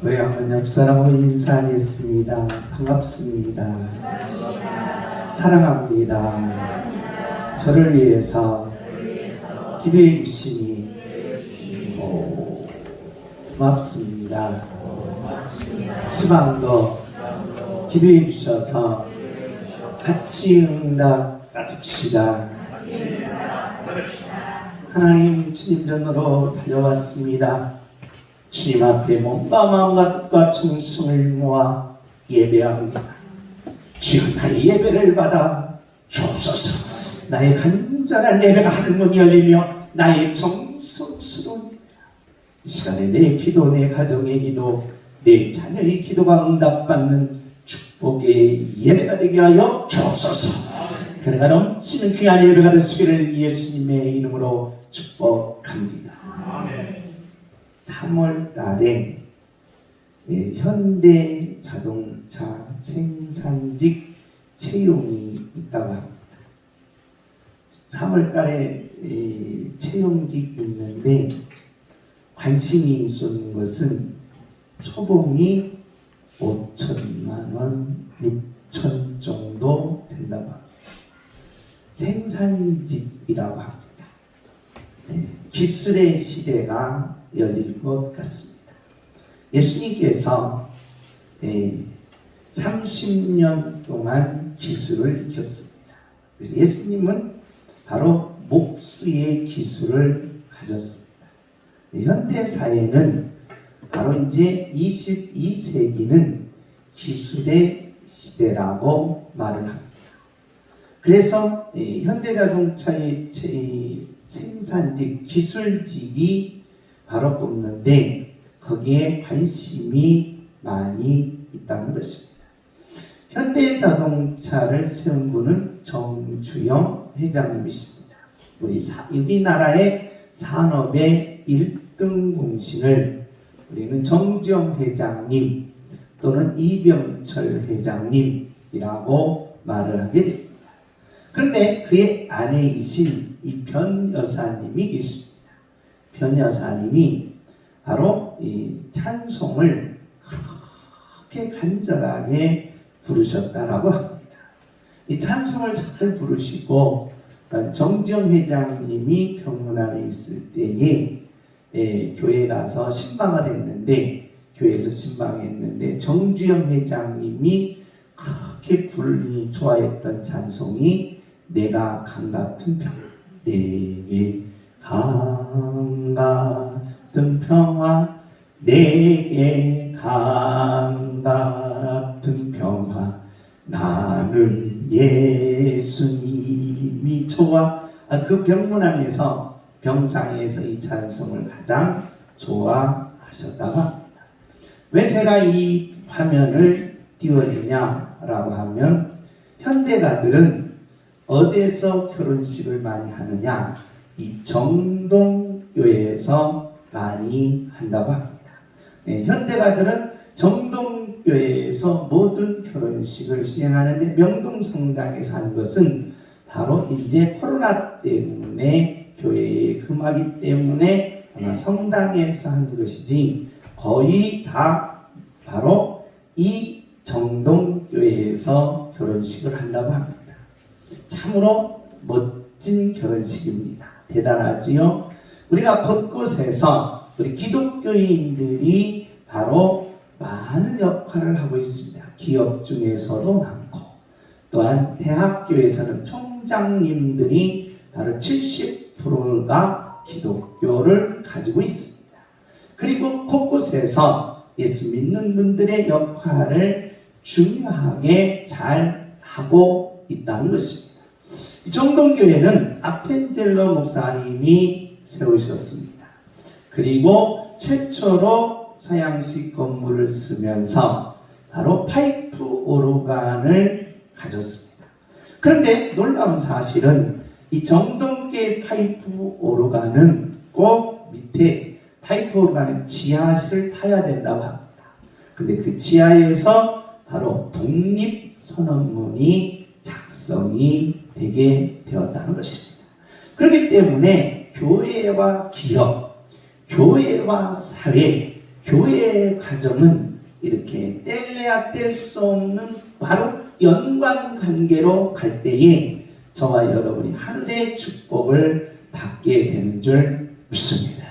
우리 한번 옆 사람하고 인사하겠습니다. 반갑습니다. 사랑합니다. 저를 위해서 기도해 주시니 고맙습니다. 시방도 기도해 주셔서 같이 응답 받읍시다. 하나님 주님전으로 달려왔습니다. 주님 앞에 몸과 마음과 뜻과 정성을 모아 예배합니다. 주여, 나의 예배를 받아 주옵소서. 나의 간절한 예배가 하늘문이 열리며 나의 정성스러운 예배가 이 시간에 내 기도, 내 가정의 기도, 내 자녀의 기도가 응답받는 축복의 예배가 되게 하여 주옵소서. 그래가 넘치는 귀한 예배가 되시기를 예수님의 이름으로 축복합니다. 아멘. 3월 달에 현대자동차 생산직 채용이 있다고 합니다. 3월 달에 채용직 있는데 관심이 쏜 것은 초봉이 5천만 원, 6천 정도 된다고 합니다. 생산직이라고 합니다. 기술의 시대가 열릴 것 같습니다. 예수님께서 30년 동안 기술을 익혔습니다. 그래서 예수님은 바로 목수의 기술을 가졌습니다. 현대사회는 바로 이제 22세기는 기술의 시대라고 말을 합니다. 그래서 현대자동차의 생산직, 기술직이 바로 뽑는데 거기에 관심이 많이 있다는 것입니다. 현대자동차를 세운 분은 정주영 회장님이십니다. 우리나라의 산업의 1등 공신을 우리는 정주영 회장님 또는 이병철 회장님이라고 말을 하게 됩니다. 그런데 그의 아내이신 이 변 여사님이 계십니다. 변 여사님이 바로 이 찬송을 그렇게 간절하게 부르셨다라고 합니다. 이 찬송을 잘 부르시고 정주영 회장님이 병문 안에 있을 때에 교회에 가서 신방을 했는데 교회에서 신방했는데 정주영 회장님이 그렇게 좋아했던 찬송이 내가 강 같은 평화, 내게 강 같은 평화, 내게 강 같은 평화, 나는 예수님이 좋아. 그 병문 안에서 병상에서 이 찬송을 가장 좋아하셨다고 합니다. 왜 제가 이 화면을 띄워주냐라고 하면 현대가들은 어디서 결혼식을 많이 하느냐? 이 정동교회에서 많이 한다고 합니다. 현대가들은 정동교회에서 모든 결혼식을 시행하는데 명동성당에서 하는 것은 바로 이제 코로나 때문에 교회에 금하기 때문에 아마 성당에서 하는 것이지 거의 다 바로 이 정동교회에서 결혼식을 한다고 합니다. 참으로 멋진 결혼식입니다. 대단하지요? 우리가 곳곳에서 우리 기독교인들이 바로 많은 역할을 하고 있습니다. 기업 중에서도 많고 또한 대학교에서는 총장님들이 바로 70%가 기독교를 가지고 있습니다. 그리고 곳곳에서 예수 믿는 분들의 역할을 중요하게 잘 하고 있다는 것입니다. 정동교회는 아펜젤러 목사님이 세우셨습니다. 그리고 최초로 서양식 건물을 쓰면서 바로 파이프 오르간을 가졌습니다. 그런데 놀라운 사실은 이 정동교회 파이프 오르간은 꼭 밑에 파이프 오르간은 지하실을 타야 된다고 합니다. 근데 그 지하에서 바로 독립선언문이 작성이 되게 되었다는 것입니다. 그렇기 때문에 교회와 기업, 교회와 사회, 교회의 가정은 이렇게 뗄래야 뗄 수 없는 바로 연관관계로 갈 때에 저와 여러분이 하늘의 축복을 받게 되는 줄 믿습니다.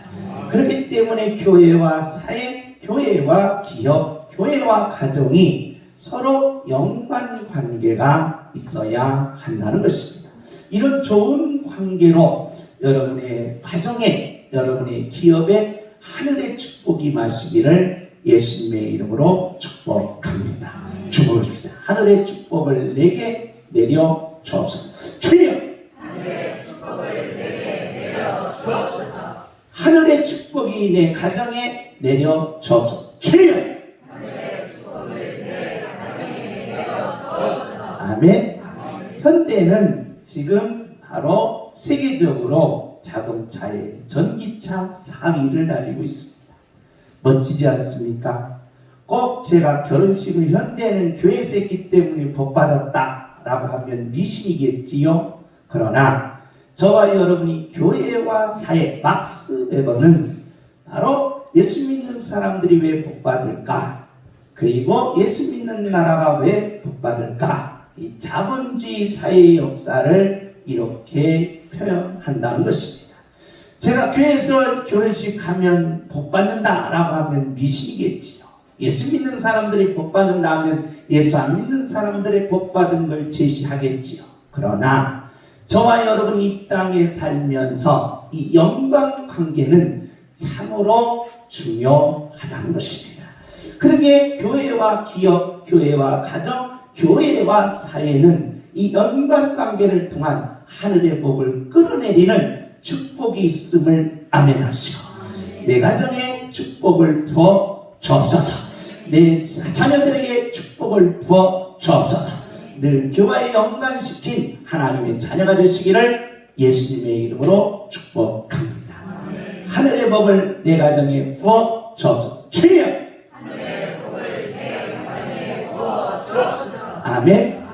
그렇기 때문에 교회와 사회, 교회와 기업, 교회와 가정이 서로 연관관계가 있어야 한다는 것입니다. 이런 좋은 관계로 여러분의 가정에, 여러분의 기업에 하늘의 축복이 마시기를 예수님의 이름으로 축복합니다. 축복합시다. 하늘의 축복을 내게 내려 주옵소서. 주여! 하늘의 축복을 내게 내려 주옵소서. 하늘의 축복이 내 가정에 내려 주옵소서. 주여! 하늘의 축복을 내 가정에 내려 주옵소서. 아멘. 현대는 지금 바로 세계적으로 자동차의 전기차 4위를 달리고 있습니다. 멋지지 않습니까? 꼭 제가 결혼식을 현대는 교회에서 했기 때문에 복받았다 라고 하면 미신이겠지요. 그러나 저와 여러분이 교회와 사회, 막스 웨버는 바로 예수 믿는 사람들이 왜 복받을까? 그리고 예수 믿는 나라가 왜 복받을까? 이 자본주의 사회의 역사를 이렇게 표현한다는 것입니다. 제가 교회에서 결혼식 가면 복받는다 라고 하면 미신이겠지요. 예수 믿는 사람들이 복받는다 하면 예수 안 믿는 사람들의 복받은 걸 제시하겠지요. 그러나 저와 여러분이 이 땅에 살면서 이 영광관계는 참으로 중요하다는 것입니다. 그러기에 교회와 기업, 교회와 가정, 교회와 사회는 이 연관관계를 통한 하늘의 복을 끌어내리는 축복이 있음을 아멘하시고 내 가정에 축복을 부어 주옵소서. 내 자녀들에게 축복을 부어 주옵소서. 늘 교회에 연관시킨 하나님의 자녀가 되시기를 예수님의 이름으로 축복합니다. 하늘의 복을 내 가정에 부어 주옵소서. 주여! 하늘의 복을 내 가정에 부어 주옵소서. 아멘.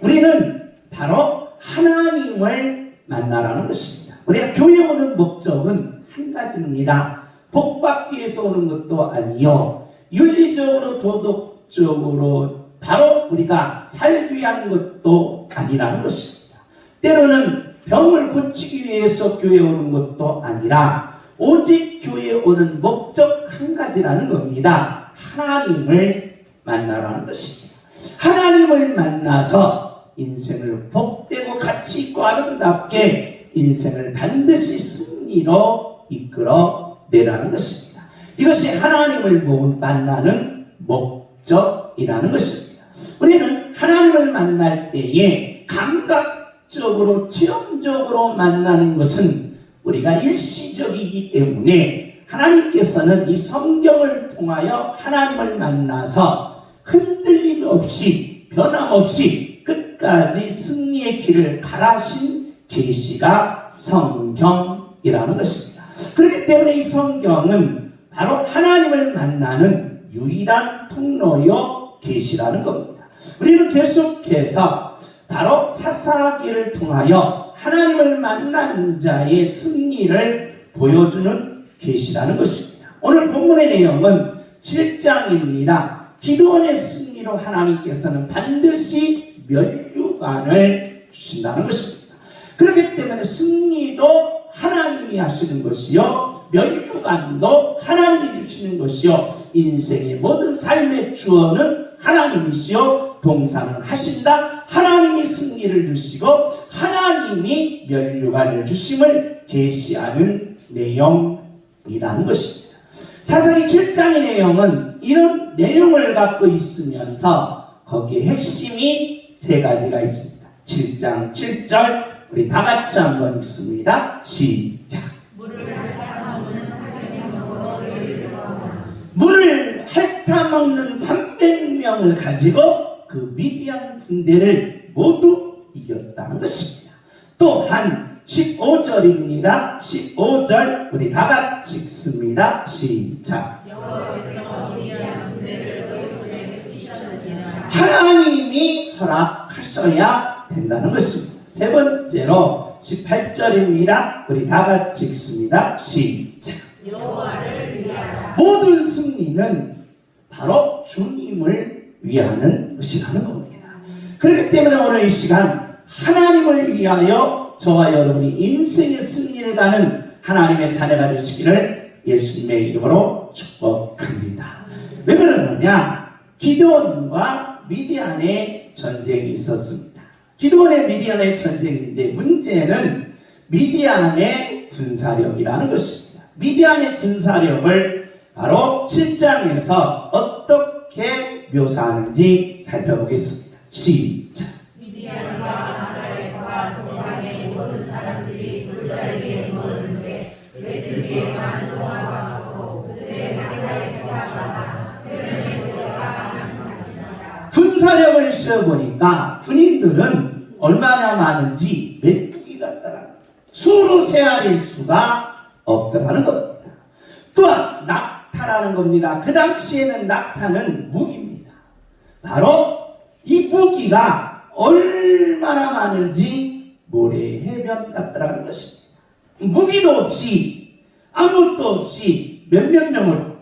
우리는 바로 하나님을 만나라는 것입니다. 우리가 교회에 오는 목적은 한 가지입니다. 복받기 위해서 오는 것도 아니요, 윤리적으로 도덕적으로 바로 우리가 살기 위한 것도 아니라는 것입니다. 때로는 병을 고치기 위해서 교회에 오는 것도 아니라 오직 교회에 오는 목적 한 가지라는 겁니다. 하나님을 만나라는 것입니다. 하나님을 만나서 인생을 복되고 가치 있고 아름답게 인생을 반드시 승리로 이끌어내라는 것입니다. 이것이 하나님을 만나는 목적이라는 것입니다. 우리는 하나님을 만날 때에 감각적으로 체험적으로 만나는 것은 우리가 일시적이기 때문에 하나님께서는 이 성경을 통하여 하나님을 만나서 흔들림 없이 변함없이 끝까지 승리의 길을 가라신 계시가 성경이라는 것입니다. 그렇기 때문에 이 성경은 바로 하나님을 만나는 유일한 통로요 계시라는 겁니다. 우리는 계속해서 바로 사사기를 통하여 하나님을 만난 자의 승리를 보여주는 계시라는 것입니다. 오늘 본문의 내용은 7장입니다. 기드온의 승리로 하나님께서는 반드시 면류관을 주신다는 것입니다. 그렇기 때문에 승리도 하나님이 하시는 것이요, 면류관도 하나님이 주시는 것이요, 인생의 모든 삶의 주어는 하나님이시요, 동사는 하신다. 하나님이 승리를 주시고 하나님이 면류관을 주심을 계시하는 내용이라는 것입니다. 사사기 7장의 내용은 이런 내용을 갖고 있으면서 거기에 핵심이 세 가지가 있습니다. 7장 7절 우리 다 같이 한번 읽습니다. 시작. 물을 핥아먹는 300명을 가지고 그 미디안 군대를 모두 이겼다는 것입니다. 또한 15절입니다. 15절 우리 다 같이 읽습니다. 시작. 하나님이 허락하셔야 된다는 것입니다. 세 번째로 18절입니다. 우리 다 같이 읽습니다. 시작. 여호와를 위하라. 모든 승리는 바로 주님을 위하는 것이라는 겁니다. 그렇기 때문에 오늘 이 시간 하나님을 위하여 저와 여러분이 인생의 승리를 가는 하나님의 자녀가 되시기를 예수님의 이름으로 축복합니다. 왜 그러느냐? 기드온과 미디안의 전쟁이 있었습니다. 기드온의 미디안의 전쟁인데 문제는 미디안의 군사력이라는 것입니다. 미디안의 군사력을 바로 7장에서 어떻게 묘사하는지 살펴보겠습니다. 시작. 미디안과 아말렉과 동방의 모든 사람들이 돌자리에 모였는데 메뚜기의 만성하고 그들의 나라에서 나가 표현의 문제가 많았습니다. 군사력을 세어보니까 군인들은 얼마나 많은지 메뚜기 같다라는 거예요. 수로 세알일 수가 없더라는 겁니다. 또한 낙타라는 겁니다. 그 당시에는 낙타는 무기입니다. 바로 이 무기가 얼마나 많은지 모래 해변 같다라는 것입니다. 무기도 없이 아무것도 없이 몇몇 명으로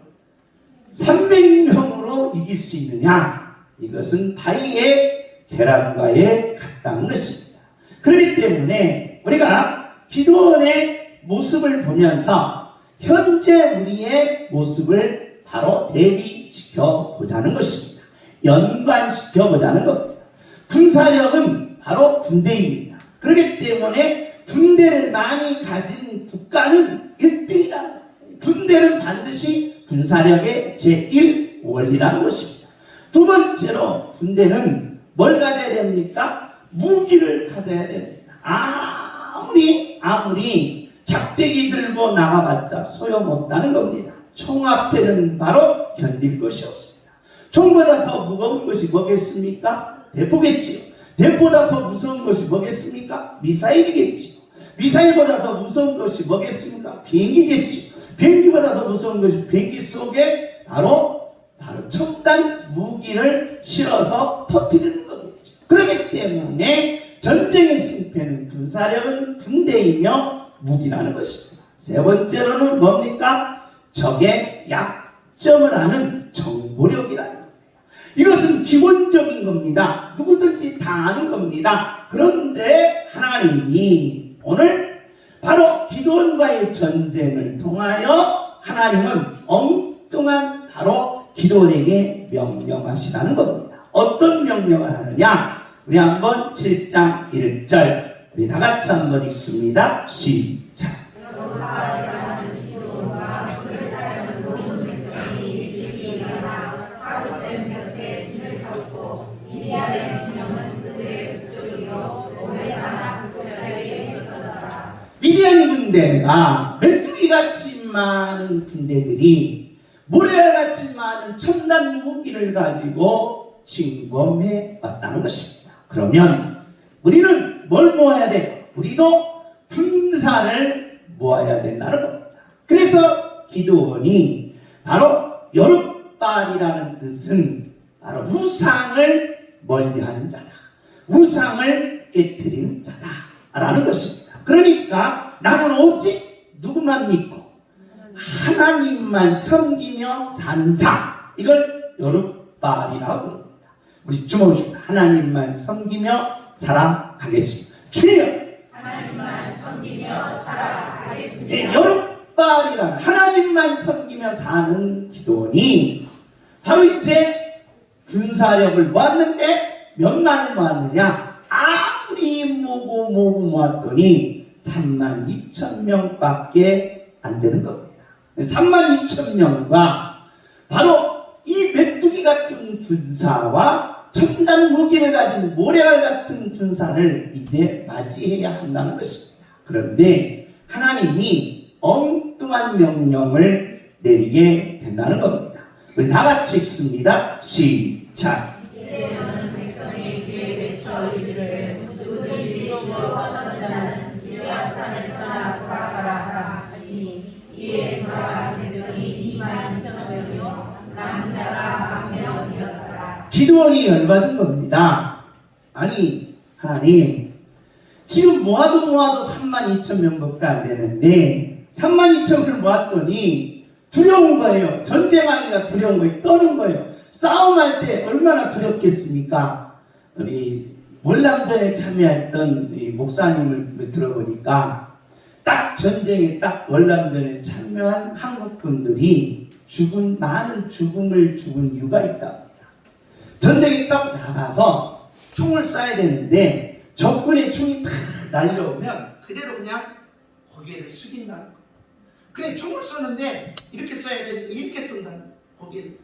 300명으로 이길 수 있느냐? 이것은 바위의 계란과에 같다는 것입니다. 그렇기 때문에 우리가 기드온의 모습을 보면서 현재 우리의 모습을 바로 대비시켜 보자는 것입니다. 연관시켜 보자는 겁니다. 군사력은 바로 군대입니다. 그렇기 때문에 군대를 많이 가진 국가는 1등이라는 거예요. 군대는 반드시 군사력의 제1 원리라는 것입니다. 두 번째로 군대는 뭘 가져야 됩니까? 무기를 가져야 됩니다. 아무리 작대기 들고 나가봤자 소용없다는 겁니다. 총 앞에는 바로 견딜 것이 없습니다. 총보다 더 무거운 것이 뭐겠습니까? 대포겠지요. 대포보다 더 무서운 것이 뭐겠습니까? 미사일이겠지요. 미사일보다 더 무서운 것이 뭐겠습니까? 비행기겠지요. 비행기보다 더 무서운 것이 비행기 속에 바로 첨단 무기를 실어서 터뜨리는 거겠죠. 그렇기 때문에 전쟁의 승패는 군사력은 군대이며 무기라는 것입니다. 세 번째로는 뭡니까? 적의 약점을 아는 정보력이라는 겁니다. 이것은 기본적인 겁니다. 누구든지 다 아는 겁니다. 그런데 하나님이 오늘 바로 기드온과의 전쟁을 통하여 하나님은 엉뚱한 바로 기드온에게 명령하시라는 겁니다. 어떤 명령을 하느냐? 우리 한번 7장 1절 우리 다 같이 한번 읽습니다. 시작. 미디안 군대가 메뚜기같이 많은 군대들이 모래알같이 많은 첨단 무기를 가지고 침범해 왔다는 것입니다. 그러면 우리는 뭘 모아야 돼요? 우리도 군사를 모아야 된다는 겁니다. 그래서 기드온이 바로 여룻발이라는 뜻은 바로 우상을 멀리하는 자다. 우상을 깨뜨리는 자다라는 것입니다. 그러니까 나는 오직 누구만 믿고 하나님만 섬기며 사는 자, 이걸 여룻발이라고 부릅니다. 우리 주목하십니다. 하나님만 섬기며 살아가겠습니다. 주여! 하나님만 섬기며 살아가겠습니다. 네, 여룻발이란 하나님만 섬기며 사는 기드온이 바로 이제 군사력을 모았는데 몇만을 모았느냐? 아무리 모고 모았더니 32,000명밖에 안 되는 겁니다. 32,000명과 바로 이 메뚜기 같은 군사와 첨단 무기를 가진 모래알 같은 군사를 이제 맞이해야 한다는 것입니다. 그런데 하나님이 엉뚱한 명령을 내리게 된다는 겁니다. 우리 다 같이 읽습니다. 시작. 이제는 백성의 귀에 외쳐 이르를 누구든지 물어보는 자는 길앗산을 떠나 돌아가라 하시니 이에 돌아간 백성이 22,000명이요 남자가 10,000명이었더라. 기드온이 열받은 겁니다. 아니 하나님, 지금 모아도 32,000명밖에 안 되는데 32,000명을 모았더니 두려운 거예요. 전쟁하기가 두려운 거예요. 떠는 거예요. 싸움할 때 얼마나 두렵겠습니까? 우리 월남전에 참여했던 이 목사님을 들어보니까 딱 전쟁에 딱 월남전에 참여한 한국군들이 많은 죽음을 죽은 이유가 있답니다. 전쟁에 딱 나가서 총을 쏴야 되는데 적군의 총이 탁 날려오면 그대로 그냥 고개를 숙인다는 거예요. 그래 총을 쏘는데 이렇게 쏴야 되는데 이렇게 쏜다는 거예요. 고개를.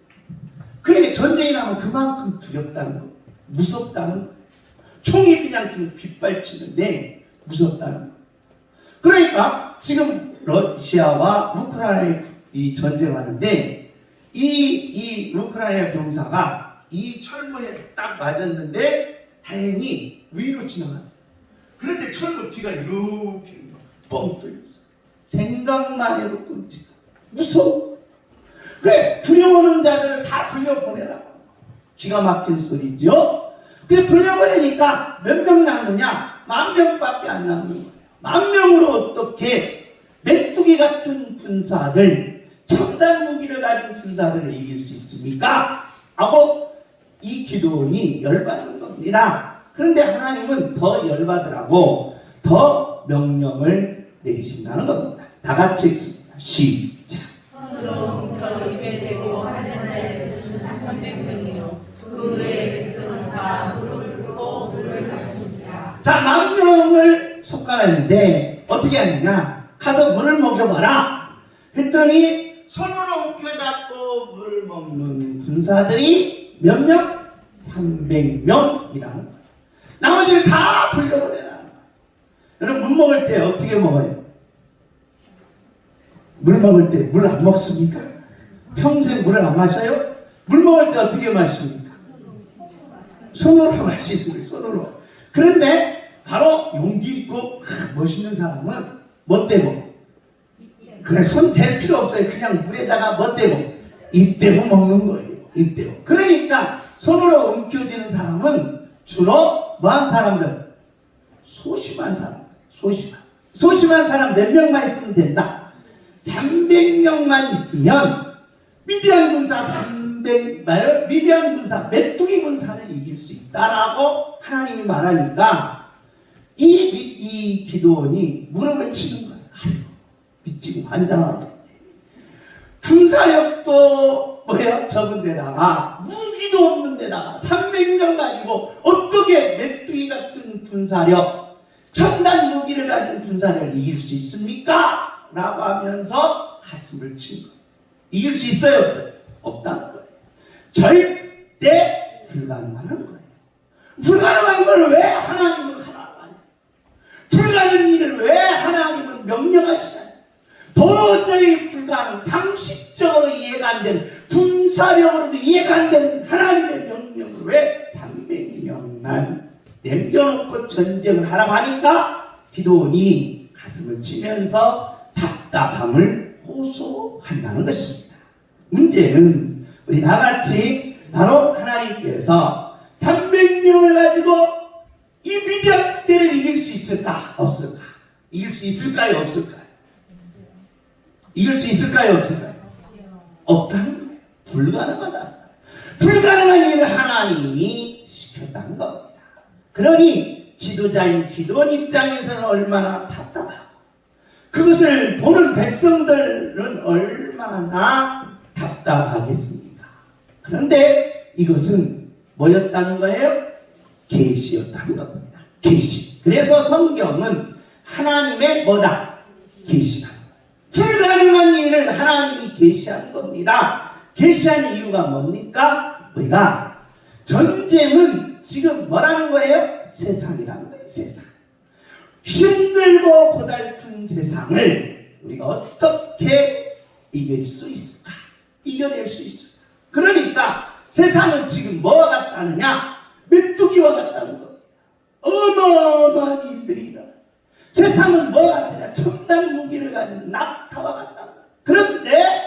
그러니까 전쟁이 나면 그만큼 두렵다는 거예요. 무섭다는 거예요. 총이 그냥 좀 빗발치는데 무섭다는 거예요. 그러니까 지금 러시아와 우크라이나의 이 전쟁하는데 이 우크라이나 병사가 이 철문에 딱 맞았는데 다행히 위로 지나갔어요. 그런데 철문 뒤가 이렇게 뻥 뚫렸어요. 생각만 해도 끔찍해. 무서워. 그래 두려워하는 자들을 다 돌려보내라고. 기가 막힌 소리죠. 그래 돌려보내니까 몇 명 남느냐? 10,000명밖에 안 남는 거예요. 10,000명으로 어떻게 메뚜기 같은 군사들, 첨단 무기를 가진 군사들을 이길 수 있습니까? 하고 이 기도원이 열받는 겁니다. 그런데 하나님은 더 열받으라고 더 명령을 내리신다는 겁니다. 다 같이 읽습니다. 시작. 스스로 저 입에 대고 하는 자의 수는 300명이요 그 외의 백성은 다 무릎을 꿇고 물을 마신지라. 자, 10,000명을 속가는데 어떻게 하느냐? 가서 물을 먹여봐라. 했더니 손으로 움켜잡고 물을 먹는 군사들이 몇 명? 300명이라는 거예요. 나머지를 다 돌려보내라는 거예요. 여러분 물 먹을 때 어떻게 먹어요? 물 먹을 때 물 안 먹습니까? 평생 물을 안 마셔요? 물 먹을 때 어떻게 마십니까? 손으로 마시는 거예요. 손으로. 그런데 바로 용기 있고 멋있는 사람은 멋대고, 그래 손 댈 필요 없어요. 그냥 물에다가 멋대고 입 대고 먹는 거예요. 입 대고. 그러니까 손으로 움켜쥐는 사람은 주로 뭐한 사람들? 소심한 사람들. 소심한 사람 몇 명만 있으면 된다. 300명만 있으면 미디안 군사 미디안 군사 메뚜기 군사를 이길 수 있다라고 하나님이 말하니까 이 기도원이 무릎을 치는 거예요. 아이고, 미치고 환장하겠네. 군사력도 적은 데다가 무기도 없는 데다가 300명 가지고 어떻게 메뚜기 같은 군사력, 첨단 무기를 가진 군사력을 이길 수 있습니까? 라고 하면서 가슴을 친 거예요. 이길 수 있어요? 없어요? 없다는 거예요. 절대 불가능하다는 거예요. 불가능한 걸 왜 하나님은 하라고 하냐? 불가능한 일을 왜 하나님은 명령하시냐? 도저히 불가능, 상식적으로 이해가 안 되는, 군사력으로도 이해가 안 되는 하나님의 명령을 왜 300명만 남겨놓고 전쟁을 하라고 하니까 기도원이 가슴을 치면서 답답함을 호소한다는 것입니다. 문제는 우리 다같이 바로 하나님께서 300명을 가지고 이 미디안 때를 이길 수 있을까? 없을까? 이길 수 있을까요? 없을까요? 이길 수 있을까요? 없을까요? 없다는 거예요. 불가능하다는 거예요. 불가능한 일을 하나님이 시켰다는 겁니다. 그러니 지도자인 기도원 입장에서는 얼마나 답답하고 그것을 보는 백성들은 얼마나 답답하겠습니까? 그런데 이것은 뭐였다는 거예요? 계시였다는 겁니다. 계시. 그래서 성경은 하나님의 뭐다? 계시다. 불가능한 일을 하나님이 계시하는 겁니다. 계시하는 이유가 뭡니까? 우리가 전쟁은 지금 뭐라는 거예요? 세상이라는 거예요. 세상. 힘들고 고달픈 세상을 우리가 어떻게 이길 수 있을까? 이겨낼 수 있을까? 그러니까 세상은 지금 뭐와 같다느냐? 메뚜기와 같다는 겁니다. 어마어마한 일들이 일어나요. 세상은 뭐와 같으냐? 첨단 무기를 가진 낙타와 같다는 거예요. 그런데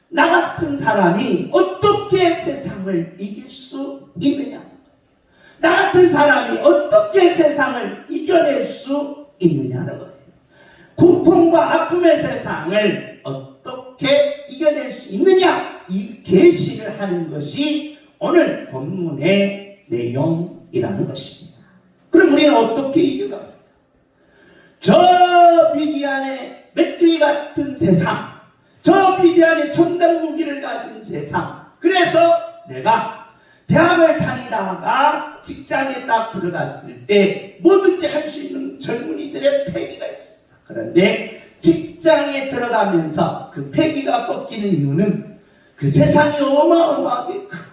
나 같은 사람이 어떻게 세상을 이길 수 있느냐? 나 같은 사람이 어떻게 세상을 이겨낼 수 있느냐는 거예요. 고통과 아픔의 세상을 어떻게 이겨낼 수 있느냐, 이 계시를 하는 것이 오늘 본문의 내용이라는 것입니다. 그럼 우리는 어떻게 이겨갑니까? 저 미디안의 메뚜기 같은 세상, 저 미디안의 첨단 무기를 가진 세상, 그래서 내가 대학을 다니다가 직장에 딱 들어갔을 때 뭐든지 할 수 있는 젊은이들의 패기가 있습니다. 그런데 직장에 들어가면서 그 패기가 꺾이는 이유는 그 세상이 어마어마하게 크고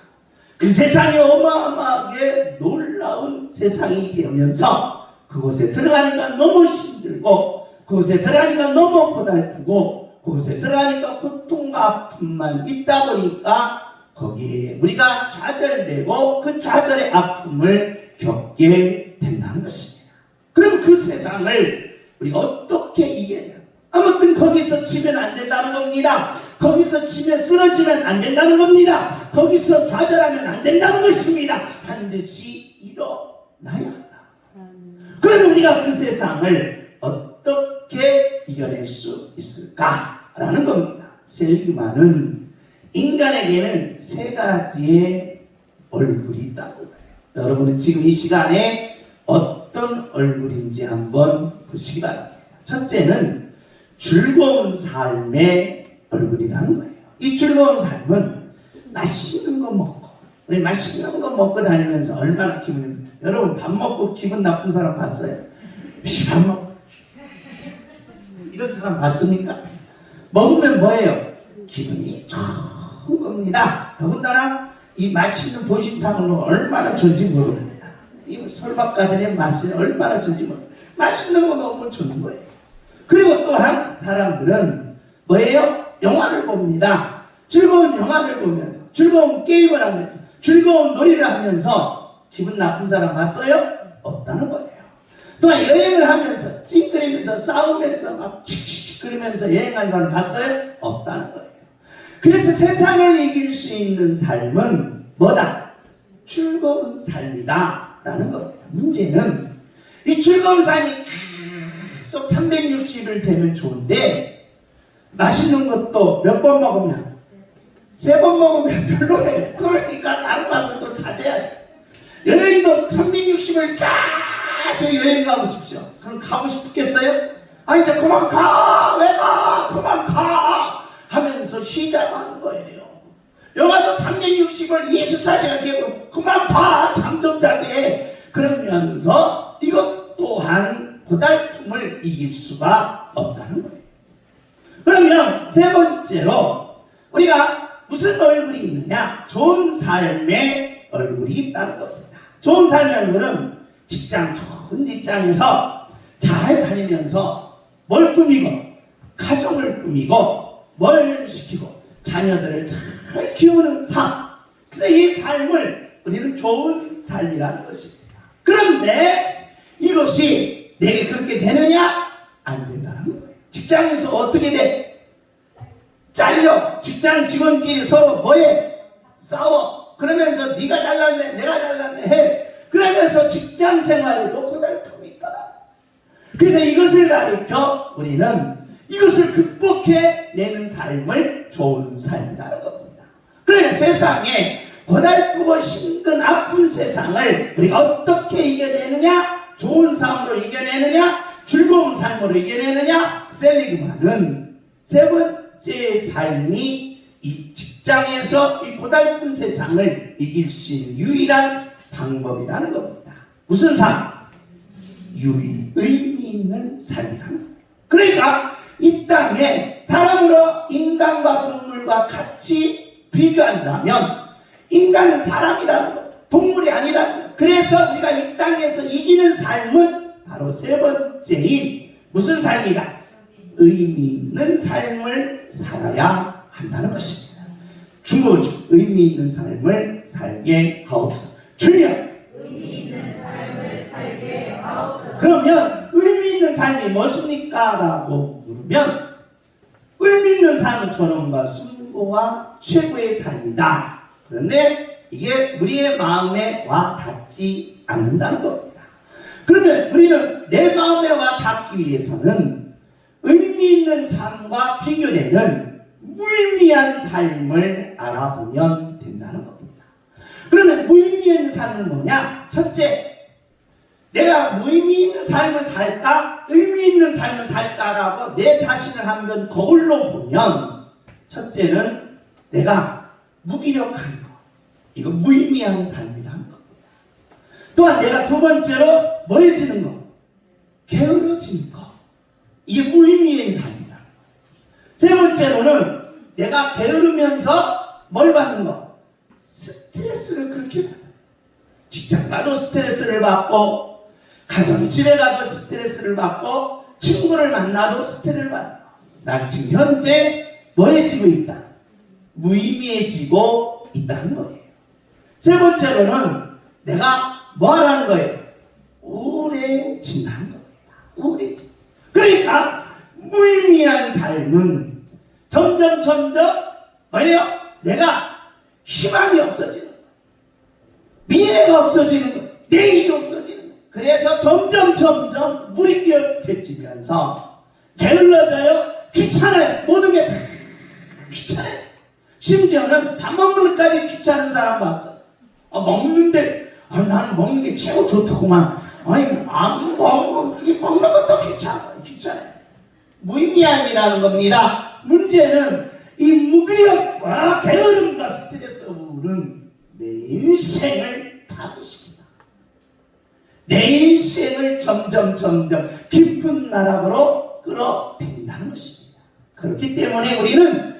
그 세상이 어마어마하게 놀라운 세상이 되면서 그곳에 들어가니까 너무 힘들고 그곳에 들어가니까 너무 고달프고 그곳에 들어가니까 고통과 아픔만 있다 보니까 거기에 우리가 좌절되고 그 좌절의 아픔을 겪게 된다는 것입니다. 그럼 그 세상을 우리가 어떻게 이겨야? 아무튼 거기서 지면 안 된다는 겁니다. 거기서 지면 쓰러지면 안 된다는 겁니다. 거기서 좌절하면 안 된다는 것입니다. 반드시 일어나야 한다. 그러면 우리가 그 세상을 어떻게 이겨낼 수 있을까라는 겁니다. 셀리그만은 인간에게는 세 가지의 얼굴이 있다고 해요. 여러분은 지금 이 시간에 어떤 얼굴인지 한번 보시기 바랍니다. 첫째는 즐거운 삶의 얼굴이라는 거예요. 이 즐거운 삶은 맛있는 거 먹고, 우리 맛있는 거 먹고 다니면서 얼마나 기분이 좋아요. 여러분 밥 먹고 기분 나쁜 사람 봤어요? 밥 먹고 이런 사람 봤습니까? 먹으면 뭐예요? 기분이 좋은 겁니다. 더군다나 이 맛있는 보신탕을 얼마나 좋은지 모릅니다. 이 설밥가들의 맛이 얼마나 좋은지 모릅니다. 맛있는 거 먹으면 좋은 거예요. 그리고 또한 사람들은 뭐예요? 영화를 봅니다. 즐거운 영화를 보면서, 즐거운 게임을 하면서, 즐거운 놀이를 하면서 기분 나쁜 사람 봤어요? 없다는 거예요. 또한 여행을 하면서 찡그리면서 싸우면서 막 칙칙칙거리면서 여행한 사람 봤어요? 없다는 거예요. 그래서 세상을 이길 수 있는 삶은 뭐다? 즐거운 삶이다 라는 겁니다. 문제는 이 즐거운 삶이 계속 360일 되면 좋은데 맛있는 것도 몇 번 먹으면 3번 먹으면 별로예요. 그러니까 다른 맛을 또 찾아야 돼. 여행도 360일 계속 여행 가고 싶죠. 그럼 가고 싶겠어요? 아 이제 그만 가! 왜 가! 그만 가! 하면서 시작하는 거예요. 영화도 360을 24시간 깨고 그만 봐! 잠 좀 자게! 그러면서 이것 또한 고달픔을 이길 수가 없다는 거예요. 그러면 세 번째로 우리가 무슨 얼굴이 있느냐? 좋은 삶의 얼굴이 있다는 겁니다. 좋은 삶의 얼굴은 좋은 직장에서 잘 다니면서 뭘 꾸미고 가정을 꾸미고 뭘 시키고 자녀들을 잘 키우는 삶. 그래서 이 삶을 우리는 좋은 삶이라는 것입니다. 그런데 이것이 내게 그렇게 되느냐? 안 된다는 거예요. 직장에서 어떻게 돼? 잘려. 직장 직원끼리 서로 뭐해? 싸워. 그러면서 네가 잘났네 내가 잘났네 해. 그러면서 직장 생활에도 고달픔이 있더라. 그래서 이것을 가르쳐 우리는 이것을 극복해내는 삶을 좋은 삶이라는 겁니다. 그러나 세상에 고달프고 힘든 아픈 세상을 우리가 어떻게 이겨내느냐? 좋은 삶으로 이겨내느냐? 즐거운 삶으로 이겨내느냐? 셀리그만은 세 번째 삶이 이 직장에서 이 고달픈 세상을 이길 수 있는 유일한 방법이라는 겁니다. 무슨 삶? 의미 있는 삶이라는 거예요. 그러니까 이 땅에 사람으로 인간과 동물과 같이 비교한다면 인간은 사람이라는 것, 동물이 아니라는 것. 그래서 우리가 이 땅에서 이기는 삶은 바로 세 번째인 무슨 삶이다? 의미 있는 삶을 살아야 한다는 것입니다. 중국어 의미 있는 삶을 살게 하옵소서. 주여! 의미 있는 삶을 살게 하옵소서. 그러면 의미 있는 삶이 무엇입니까? 라고 물으면 의미 있는 삶은 존엄과 숭고와 최고의 삶이다. 그런데 이게 우리의 마음에 와 닿지 않는다는 겁니다. 그러면 우리는 내 마음에 와 닿기 위해서는 의미 있는 삶과 비교되는 무의미한 삶을 알아보면 된다는 겁니다. 그러면 무의미한 삶은 뭐냐? 첫째, 내가 무의미 있는 삶을 살까? 의미 있는 삶을 살까라고 내 자신을 한번 거울로 보면, 첫째는 내가 무기력한 거, 이거 무의미한 삶이라는 겁니다. 또한 내가 두 번째로 뭐해지는 거? 게으러지는 거, 이게 무의미한 삶이라는 거예요. 세 번째로는 내가 게으르면서 뭘 받는 거? 스트레스를 그렇게 받아요. 직장 가도 스트레스를 받고, 가정 집에 가도 스트레스를 받고, 친구를 만나도 스트레스를 받고, 난 지금 현재 뭐해지고 있다? 무의미해지고 있다는 거예요. 세 번째로는 내가 뭐 하라는 거예요? 우울해진다는 겁니다. 우울해져. 그러니까 무의미한 삶은 점점 뭐예요? 내가 희망이 없어지는 거예요. 미래가 없어지는 거예요. 내일이 없어지는 거예요. 그래서 점점 무기력해지면서 게을러져요. 귀찮아요. 모든 게 다 귀찮아요. 심지어는 밥 먹는 것까지 귀찮은 사람 봤어요. 먹는데 나는 먹는 게 최고 좋더구만. 안 먹어. 이 먹는 것도 귀찮아요. 무의미함이라는 겁니다. 문제는 이 무기력과 게으름과 스트레스, 우울은 내 인생을 파괴시킨다. 내 인생을 점점 깊은 나락으로 끌어들인다는 것입니다. 그렇기 때문에 우리는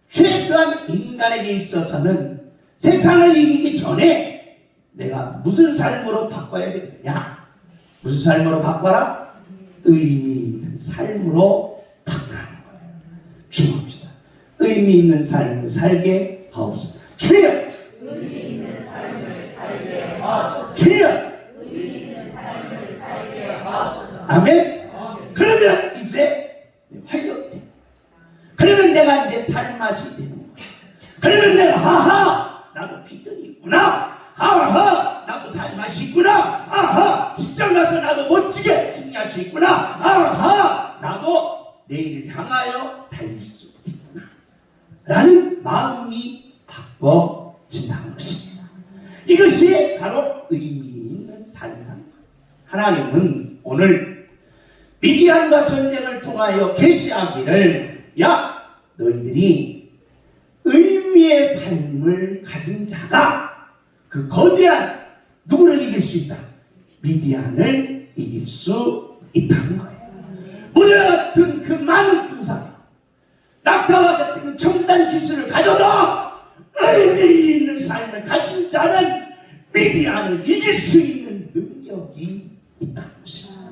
최소한 인간에게 있어서는 세상을 이기기 전에 내가 무슨 삶으로 바꿔야 되느냐? 무슨 삶으로 바꿔라? 의미 있는 삶으로 바꾸라는 거예요. 주옵시다. 의미 있는 삶을 살게 하옵소서. 주여! 의미 있는 삶을 살게 하옵소서. 주여! 의미 있는 삶을 살게 하옵소서. 아멘? 그러면 이제 활력이 되는 거예요. 그러면 내가 이제 살맛이 되는 거예요. 그러면 내가 아하! 나도 비전이 있구나. 아하! 나도 살맛이 있구나. 아하! 직장 가서 나도 멋지게 승리할 수 있구나. 아하! 나도 내일을 향하여 달릴 수 있구나. 라는 마음이 바꿔진다는 것입니다. 이것이 바로 의미 있는 삶이라는 거예요. 하나님은 오늘 미디안과 전쟁을 통하여 계시하기를, 야, 너희들이 의미의 삶을 가진 자가 그 거대한 누구를 이길 수 있다? 미디안을 이길 수 있다는 거예요. 모래와 같은 그 많은 군사가 낙타와 같은 그 첨단 기술을 가져도 의미 있는 삶을 가진 자는 미디안을 이길 수 있는 능력이 있다는 것입니다.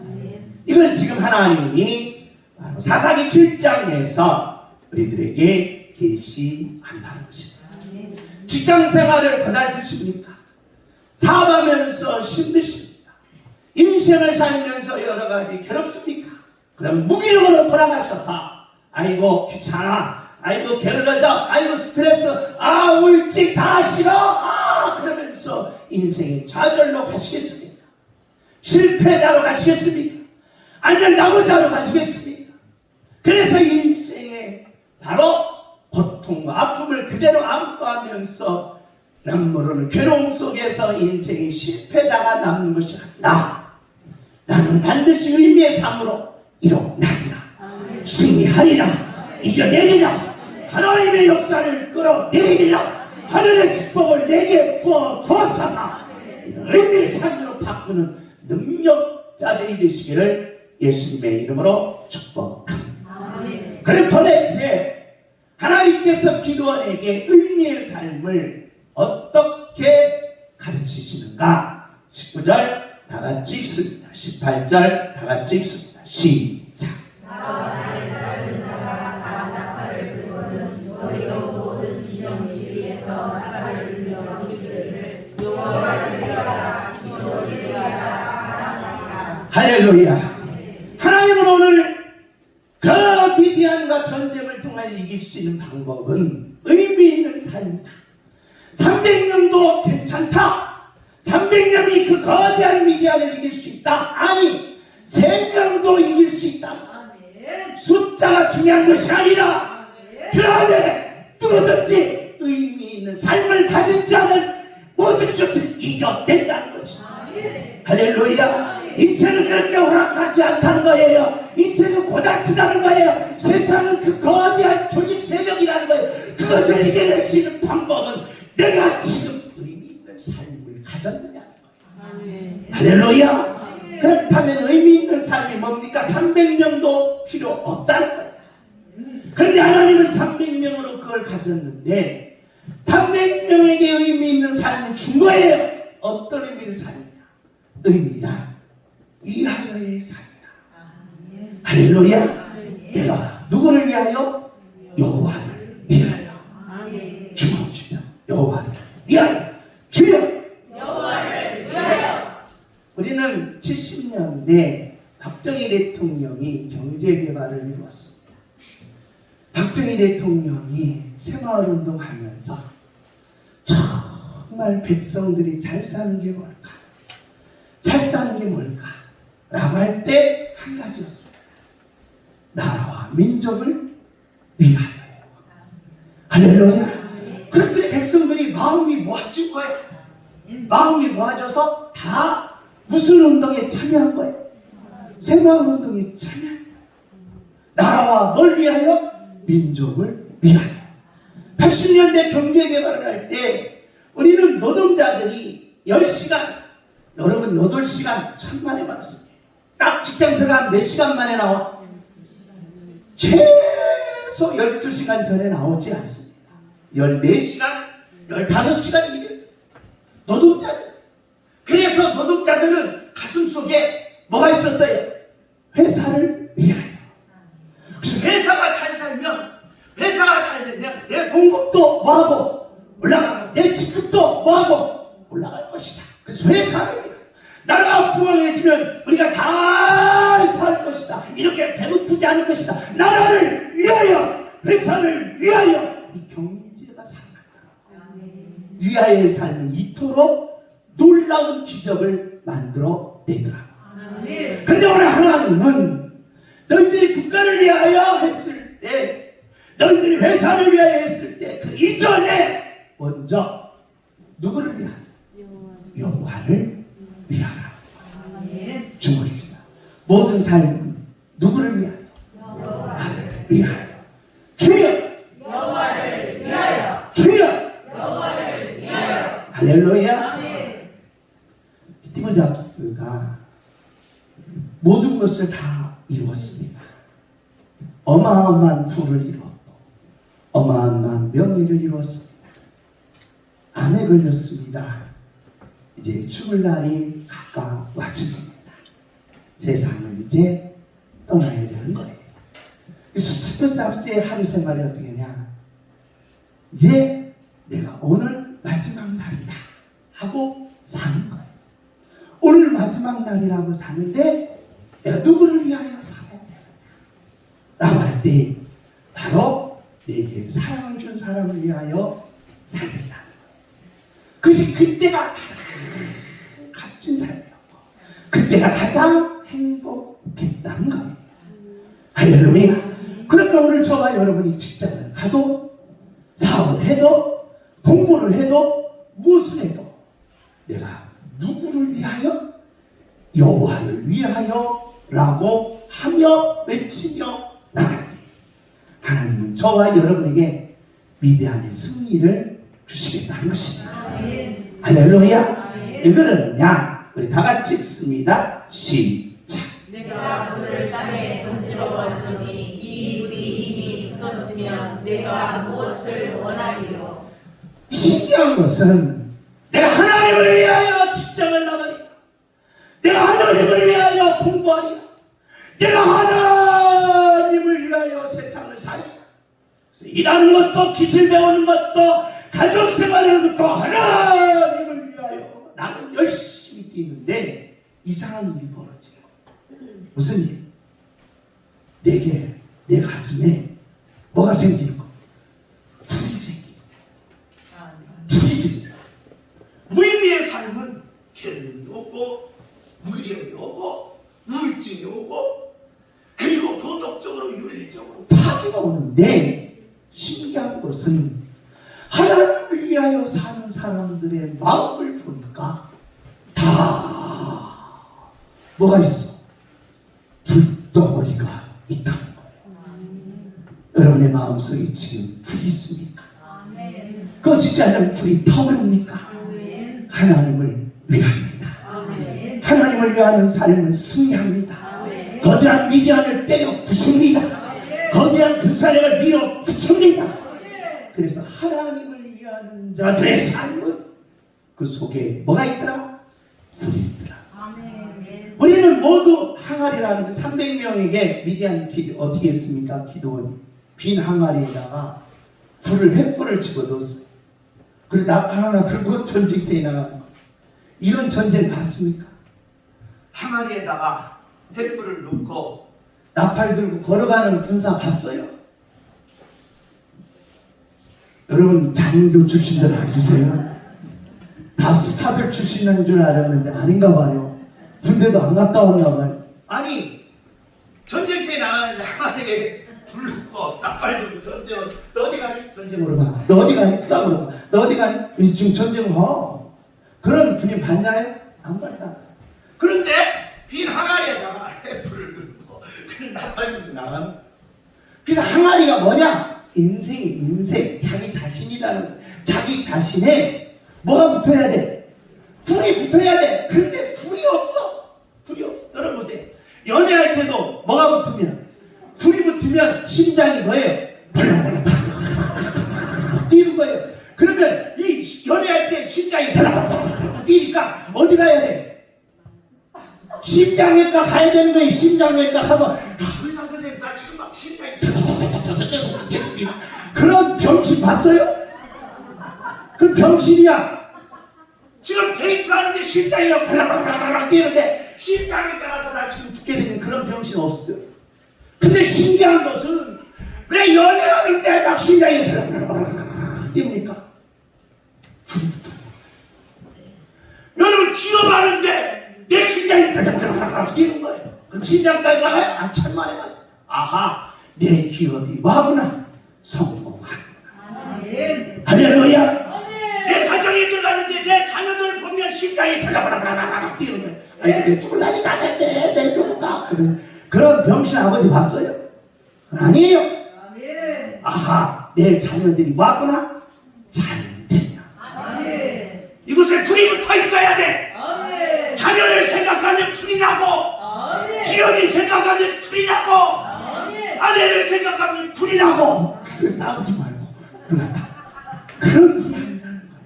이걸 지금 하나님이 바로 사사기 7장에서 우리들에게 계시한다는 것입니다. 직장 생활을 고달프십니까? 사업하면서 힘드십니까? 인생을 살면서 여러 가지 괴롭습니까? 그럼 무기력으로 돌아가셔서 아이고 귀찮아, 아이고 게을러져, 아이고 스트레스, 울지 다 싫어, 그러면서 인생의 좌절로 가시겠습니까? 실패자로 가시겠습니까? 아니면 낙오자로 가시겠습니까? 그래서 인생에 바로 고통과 아픔을 그대로 안고 하면서 남모르는 괴로움 속에서 인생의 실패자가 남는 것이 아니라 나는 반드시 의미의 삶으로 일어나리라, 승리하리라, 이겨내리라, 하나님의 역사를 끌어내리라, 하늘의 축복을 내게 부어 주옵소서. 이런 의미의 삶으로 바꾸는 능력자들이 되시기를 예수님의 이름으로 축복합니다. 그럼 도대체 하나님께서 기도원에게 의미의 삶을 어떻게 가르치시는가? 19절 다 같이 읽습니다. 18절 다 같이 읽습니다. 시작. 나와 나를 따르는 자가 다 나팔을 불거든 너희도 모든 지정지리에서 나팔을 불려 너희들을 여호와를 위하라 기도를 위하라. 할렐루야. 하나님은 오늘 그 미디안과 전쟁을 통하여 이길 수 있는 방법은 의미 있는 삶이다. 300년도 괜찮다. 300년이 그 거대한 미디안을 이길 수 있다. 아니, 3명도 이길 수 있다. 숫자가 중요한 것이 아니라 그 안에 누구든지 의미 있는 삶을 가진 자는 모든 것을 이겨낸다는 거죠. 할렐루야. 인생은 그렇게 오락하지 않다는 거예요. 인생은 고달프다는 거예요. 세상은 그 거대한 조직 세력이라는 거예요. 그것을 이겨낼 수 있는 방법은 내가 지금 의미 있는 삶을 가졌느냐는 거예요. 할렐루야. 그렇다면 의미 있는 삶이 뭡니까? 300명도 필요 없다는 거예요. 그런데 하나님은 300명으로 그걸 가졌는데 300명에게 의미 있는 삶을 준 거예요. 어떤 의미 있는 삶이냐? 의미란 위하여의 삶이라. 할렐루야. 내가 누구를 위하여? 여호와를 위하여. 주먹이시며 여호와를 위하여. 주여 여호와를 위하여. 우리는 70년대 박정희 대통령이 경제개발을 이루었습니다. 박정희 대통령이 새마을운동하면서 정말 백성들이 잘 사는 게 뭘까? 잘 사는 게 뭘까? 라고 할 때 한 가지였습니다. 나라와 민족을 위하여요. 할렐루야. 그랬더니 백성들이 마음이 모아진 거예요. 마음이 모아져서 다 무슨 운동에 참여한 거예요? 새마을운동에 참여한 거예요. 나라와 뭘 위하여? 민족을 위하여. 80년대 경제개발을 할 때 우리는 노동자들이 10시간, 여러분 8시간 천만에 많습니다. 딱 직장 들어가면 몇 시간 만에 나와? 최소 12시간 전에 나오지 않습니다. 14시간, 15시간 일했어요. 노동자들. 그래서 노동자들은 가슴속에 뭐가 있었어요? 회사를 위하여. 회사가 잘 살면, 회사가 잘 되면 내 봉급도 뭐하고 올라가고 내 직급도 뭐하고 올라갈 것이다. 그래서 회사를 위하여. 나라가 풍성해지면 우리가 잘 살 것이다. 이렇게 배고프지 않을 것이다. 나라를 위하여, 회사를 위하여. 이 경제가 살아간다. 위하여의 삶은 이토록 놀라운 기적을 만들어 내더라고. 근데 오늘 하나님은 너희들이 국가를 위하여 했을 때, 너희들이 회사를 위하여 했을 때 그 이전에 먼저 누구를 위하여? 여호와를 위하라. 주목입니다. 모든 삶은 누구를 위하여? 여호와를 위하여. 주여 여호와를 위하여. 주여 여호와를 위하여. 할렐루야. 아멘. 스티브 잡스가 모든 것을 다 이루었습니다. 어마어마한 부를 이루었고 어마어마한 명예를 이루었습니다. 암에 걸렸습니다. 이제 죽을 날이 가까워진 겁니다. 세상을 이제 떠나야 되는 거예요. 스티브 잡스의 하루 생활이 어떻게 하냐? 이제 내가 오늘 마지막 날이다 하고 사는 거예요. 오늘 마지막 날이라고 사는데 내가 누구를 위하여 살아야 되느냐 라고 할 때 바로 내게 사랑을 준 사람을 위하여 살겠다는 거예요. 그것이 그때가 가장 값진 삶이었고 그때가 가장 행복했다는 거예요. 할렐루야. 그러면 오늘 저와 여러분이 직장을 가도 사업을 해도 공부를 해도 무엇을 해도 내가 누구를 위하여? 여호와를 위하여 라고 하며 외치며 나갈 때 하나님은 저와 여러분에게 위대한 승리를 주시겠다는 것입니다. 할렐루야. 왜 그러느냐? 우리 다 같이 읽습니다. 시작. 내가 그를 땅에 던지러 왔더니 이 물이 이미 굳었으면 내가 무엇을 원하리요? 신기한 것은 내가 하나님을 위하여 직장을 나가리라. 내가 하나님을 위하여 공부하리라. 내가 하나님을 위하여 세상을 살리라. 그래서 일하는 것도 기술 배우는 것도 가족생활하는 것도 하나님을 위하여 나는 열심히 뛰는데 이상한 일이 벌어지는 거예요. 무슨 일? 내게 내 가슴에 뭐가 생기는 거예요? 불이 생기는 거예요. 불이 생기는 거예요. 무의미의 삶은 괴로움이 오고 무기력이 오고 우울증이 오고 그리고 도덕적으로 윤리적으로 파괴가 오는데 신기한 것은 하나님을 위하여 사는 사람들의 마음을 보니까 다 뭐가 있어? 불덩어리가 있다는 거예요. 여러분의 마음속에 지금 불이 있습니까? 꺼지지 않는 불이 타오릅니까? 하나님을 위합니다. 하나님을 위하는 삶은 승리합니다. 거대한 미디안을 때려 부숩니다. 거대한 분사력을 밀어 붙입니다. 그래서 하나님을 위하는 자들의 삶은 그 속에 뭐가 있더라? 불이 있더라. 우리는 모두 항아리라는 거 300명에게 미디안 어떻게 했습니까? 기도원이 빈 항아리에다가 횃불을 집어넣었어요. 그리고 나팔 하나 들고 전쟁터에 나가는 거예요. 이런 전쟁 봤습니까? 항아리에다가 횃불을 놓고 나팔 들고 걸어가는 군사 봤어요? 여러분 장교 출신들 아니세요? 다 스타들 출신인 줄 알았는데 아닌가 봐요. 군대도 안 갔다 왔나 봐요. 아니 전쟁터에 나가는데 항아리에 불 놓고 나팔 들고 전쟁을 너 어디 가니? 전쟁으로 가. 너 어디 가니? 싸우러 가. 너 어디 가니? 지금 전쟁을 가. 그런 군인 봤나요? 안 봤다. 그런데 빈 항아리에다가 횃불을 넣고 그런 나팔 들고 나가는 거야. 그래서 항아리가 뭐냐? 인생, 자기 자신이라는 거야. 자기 자신에 뭐가 붙어야 돼? 불이 붙어야 돼. 근데 불이 없어. 불이 없어. 여러분 보세요. 연애할 때도 뭐가 붙으면? 불이 붙으면 심장이 뭐예요? 벌렁벌렁 뛰는 거예요. 그러면 이 연애할 때 심장이 벌렁벌렁 뛰니까 어디 가야 돼? 심장외과 가야 되는 거예요. 심장외과 가서 의사 선생님 나 지금 막 심장이 뛰는 그런 병신 봤어요? 그 병신이야. 지금 데이트 하는데 심장이 벌렁벌렁 뛰는데 심장외과 가서 나 지금 죽게 생긴 그런 병신 없어요. 근데 신기한 것은 왜 연애하는데 막 심장이 벌렁벌렁 뜁니까? 불부터. 여러분 기업하는데 내 심장이 벌렁벌렁 뛰는 거예요. 그럼 심장까지 가요? 안 천만에 봤어요. 아하, 내 기업이 와구나. 성공하구나. 할렐루야. 내 가정에 들어가는데 내 자녀들 보면 심장이 벌렁벌렁 뛰는 거예요. 아니 내 죽을라니 다 됐네. 내일 죽을까? 그런 병신 아버지 봤어요? 아니에요. 아하, 내 자녀들이 왔구나. 잘 됐나. 이곳에 불이 붙어 있어야 돼. 자녀를 생각하면 불이 나고, 지연이 생각하면 불이 나고, 아내를 생각하면 불이 나고. 그 싸우지 말고 불났다. 그런 불이 안 나는 거예요.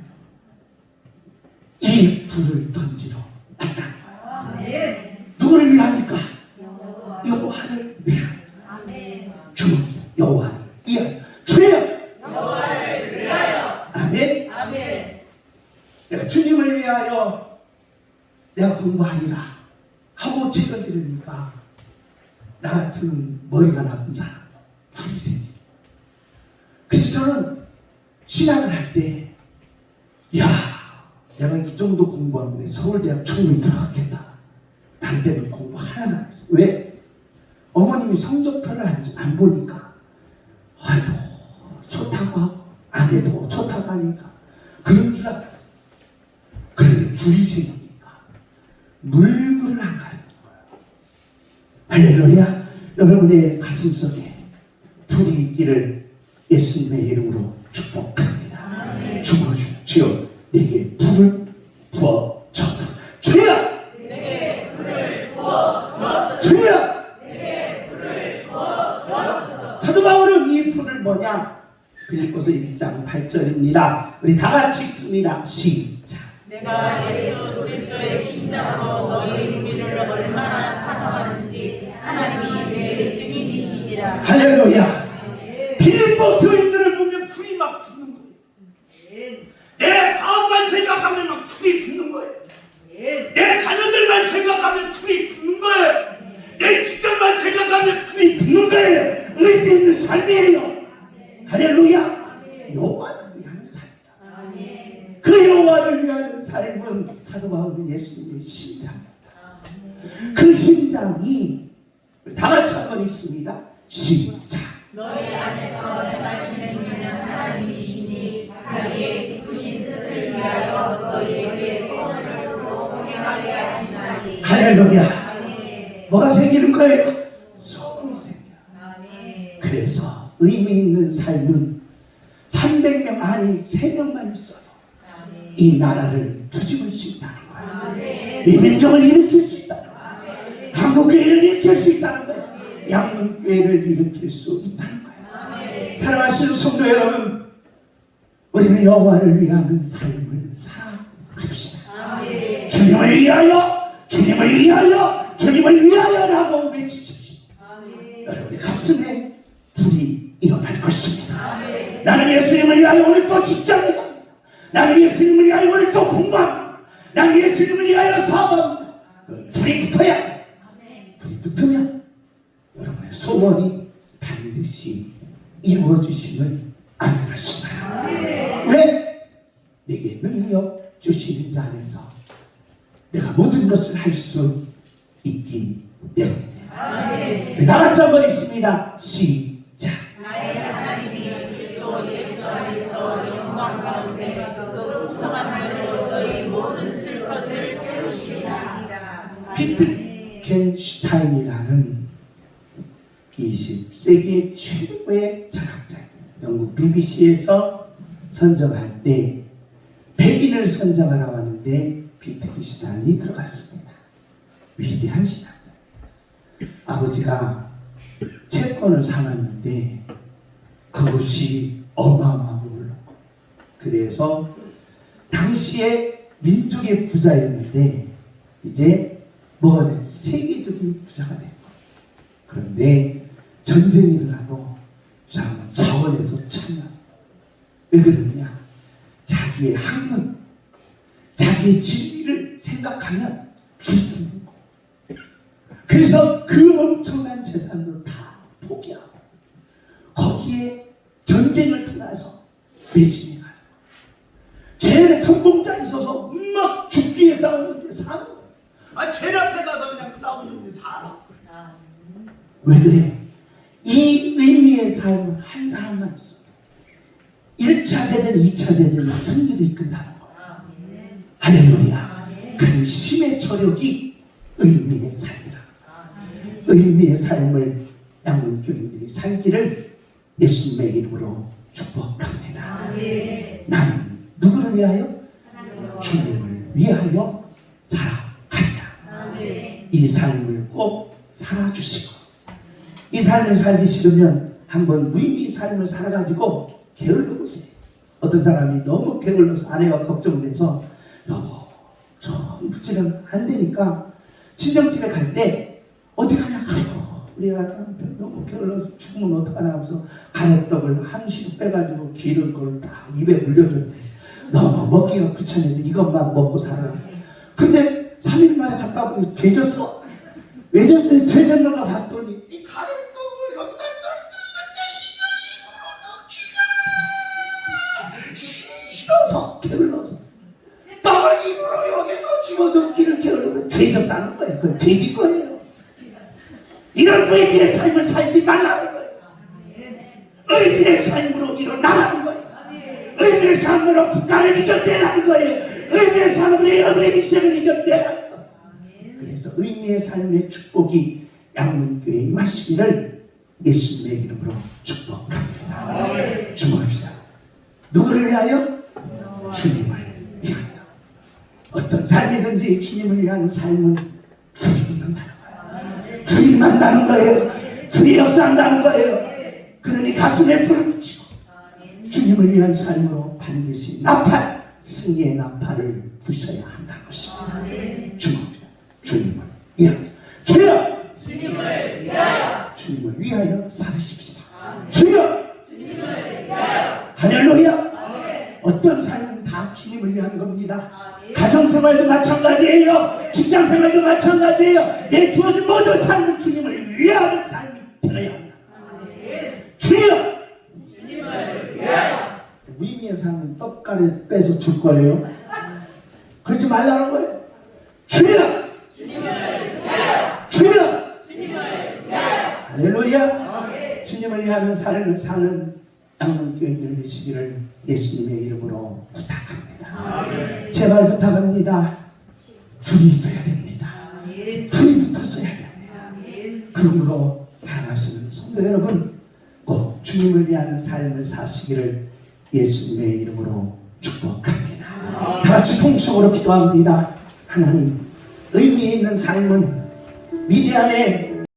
이 불을 던지러 왔다는 거예요. 누구를 위하니까? 여호와를 위하여. 주님 여호와를 위하여. 주여 여호와를 위하여. 아멘. 내가 주님을 위하여 내가 공부하리라 하고 책을 들으니까 나 같은 머리가 나쁜 사람 불이 생기고. 그래서 저는 신학을 할 때 야, 내가 이 정도 공부하면 서울대학 충분히 들어갔겠다. 날 때는 공부 하나도 안 했어. 왜? 어머님이 성적표를 안 보니까 해도 좋다고 하고 안 해도 좋다고 하니까 그런 줄 알았어. 그런데 불이 생기니까 물불을 안 가리는 거예요. 할렐루야. 여러분의 가슴속에 불이 있기를 예수님의 이름으로 축복합니다. 주여 내게 불을 부어 주옵소서. 주여 내게 불을 부어 주옵소서. 주여 사도 바울은 이 불을 뭐냐? 빌립보서 1장 8절입니다. 우리 다 같이 읽습니다. 시작. 내가 예수 그리스도의 심장으로 너희 우리를 얼마나 사랑하는지 하나님이 내 증인이시니라. 할렐루야. 빌립보 교인들을 보면 불이 막 붙는 거예요. 내 사업만 생각하면 막 불이 붙는 거예요. 내 자녀들만 생각하면 불이 붙는 거예요. 내 직장만 생각하면 불이 붙는 거예요. 의미 있는 삶이에요. 할렐루야. 여호와를 위하는 삶이다. 그 여호와를 위하는 삶은 사도 바울은 예수님의 심장이었다. 그 심장이 우리 다 같이 한번 읽습니다. 시작. 너희 안에서 내 말씀의 할렐루야. 아멘. 뭐가 생기는 거예요? 소원이 생겨요. 아멘. 그래서 의미 있는 삶은 300명 아니 3명만 있어도 아멘. 이 나라를 뒤집을 수 있다는 거예요. 아멘. 이 민족을 일으킬 수 있다는 거예요. 한국교회를 일으킬 수 있다는 거예요. 양문교회를 일으킬 수 있다는 거예요. 사랑하시는 성도 여러분, 우리는 여호와를 위하는 삶을 살아갑시다. 아멘. 주님을 위하여, 주님을 위하여, 주님을 위하여라고 외치십시오. 아멘. 여러분의 가슴에 불이 일어날 것입니다. 아멘. 나는 예수님을 위하여 오늘 또 직장에 갑니다. 나는 예수님을 위하여 오늘 또 공부합니다. 나는 예수님을 위하여 사업합니다. 불이 붙어야 돼요. 불이 붙으면 여러분의 소원이 반드시 이루어지심을 아멘하신가요? 왜? 내게 능력 주시는 자 안에서 내가 모든 것을 할 수 있기 때문입니다. 우리 다 같이 한번 읽습니다. 시작. 나의 하나님이 그리스도 예수 안에서 영광 가운데 그 풍성한 하늘로 너희 모든 쓸 것을 채우시리라. 비트겐슈타인이라는 20세기 최고의 철학자예요. 영국 BBC에서 선정할 때 백인을 선정하라고 하는데 비트겐슈타인이 들어갔습니다. 위대한 신학자예요. 아버지가 채권을 사놨는데 그것이 어마어마하게 올랐고, 그래서 당시에 민족의 부자였는데 이제 뭐가 돼? 세계적인 부자가 된 거예요. 그런데 전쟁이 일어나도 사람은 자원에서 참여해요. 왜 그러느냐? 자기의 학문, 자기의 진리를 생각하면 기쁘는 거예요. 그래서 그 엄청난 재산도 다 포기하고 거기에 전쟁을 통해서 매진해 가요. 제일 성공자 있어서 막 죽기 위해 싸우는데 사는 거예요. 제일 앞에 가서 그냥 싸우는데 살아. 왜 그래? 이 의미의 삶은 한 사람만 있어요. 1차 대전, 2차 대전은 승리를 이끈다는 거예요. 할렐루야. 그 힘의 저력이 의미의 삶이라. 의미의 삶을 양문교인들이 살기를 예수님의 이름으로 축복합니다. 나는 누구를 위하여? 주님을 위하여 살아간다. 이 삶을 꼭 살아주시고, 이 삶을 살기 싫으면 한번 무의미 삶을 살아가지고 게을러 보세요. 어떤 사람이 너무 게을러서 아내가 걱정돼서 여보 좀 부지런 안 되니까 친정집에 갈 때 어디 가냐? 우리 남편 너무 게을러서 죽으면 어떡하나 하면서 가래떡을 한 시로 빼가지고 기름 그걸 딱 입에 물려줬네. 너무 먹기가 귀찮아서 이것만 먹고 살아라. 근데 3일 만에 갔다 보니 죄졌어. 왜 죄졌는가 봤더니 이 가래떡을 여기다 넣기가 싫어서 게을러서 떡을 입으로 여기서 집어넣기를 게을러서 죄졌다는 거예요. 그건 죄진 거예요. 이런 의미의 삶을 살지 말라는 거예요. 의미의 삶으로 일어나라는 거예요. 의미의 삶으로 국가를 이겨내라는 거예요. 의미의 삶으로 여러분의 인생을 이겨내라는 거예요. 그래서 의미의 삶의 축복이 양문교회에 임하시기를 예수님의 이름으로 축복합니다. 주목합시다. 누구를 위하여? 주님을 위하여. 어떤 삶이든지 주님을 위한 삶은 불이 붙는다는 거예요. 불이 만다는 거예요. 불이 역사한다는 거예요. 그러니 가슴에 불을 붙이고 주님을 위한 삶으로 반드시 나팔, 승리의 나팔을 부셔야 한다는 것입니다. 주목합니다. 주님을 위하여. 주여! 주님을 위하여. 주님을 위하여 살으십시다. 주여! 주님을 위하여. 할렐루야! 어떤 삶은 다 주님을 위한 겁니다. 가정생활도 마찬가지예요. 직장생활도 마찬가지예요. 내 주어진 모든 삶은 주님을 위하는 삶이 되어야 한다. 주여! 주님을 위하여. 무의미한 삶은 떡가루 빼서 줄 거예요. 그러지 말라는 거예요. 주여! 주님을 위하여. 주여! 주님을 위하여. 할렐루야! 주님을 위하는 삶을 사는 양문교인들 되시기를 예수님의 이름으로 부탁합니다. 제발 부탁합니다. 줄이 있어야 됩니다. 불이 붙었어야 됩니다. 그러므로 사랑하시는 성도 여러분, 꼭 주님을 위한 삶을 사시기를 예수님의 이름으로 축복합니다. 다 같이 통성으로 기도합니다. 하나님, 의미 있는 삶은 미디안의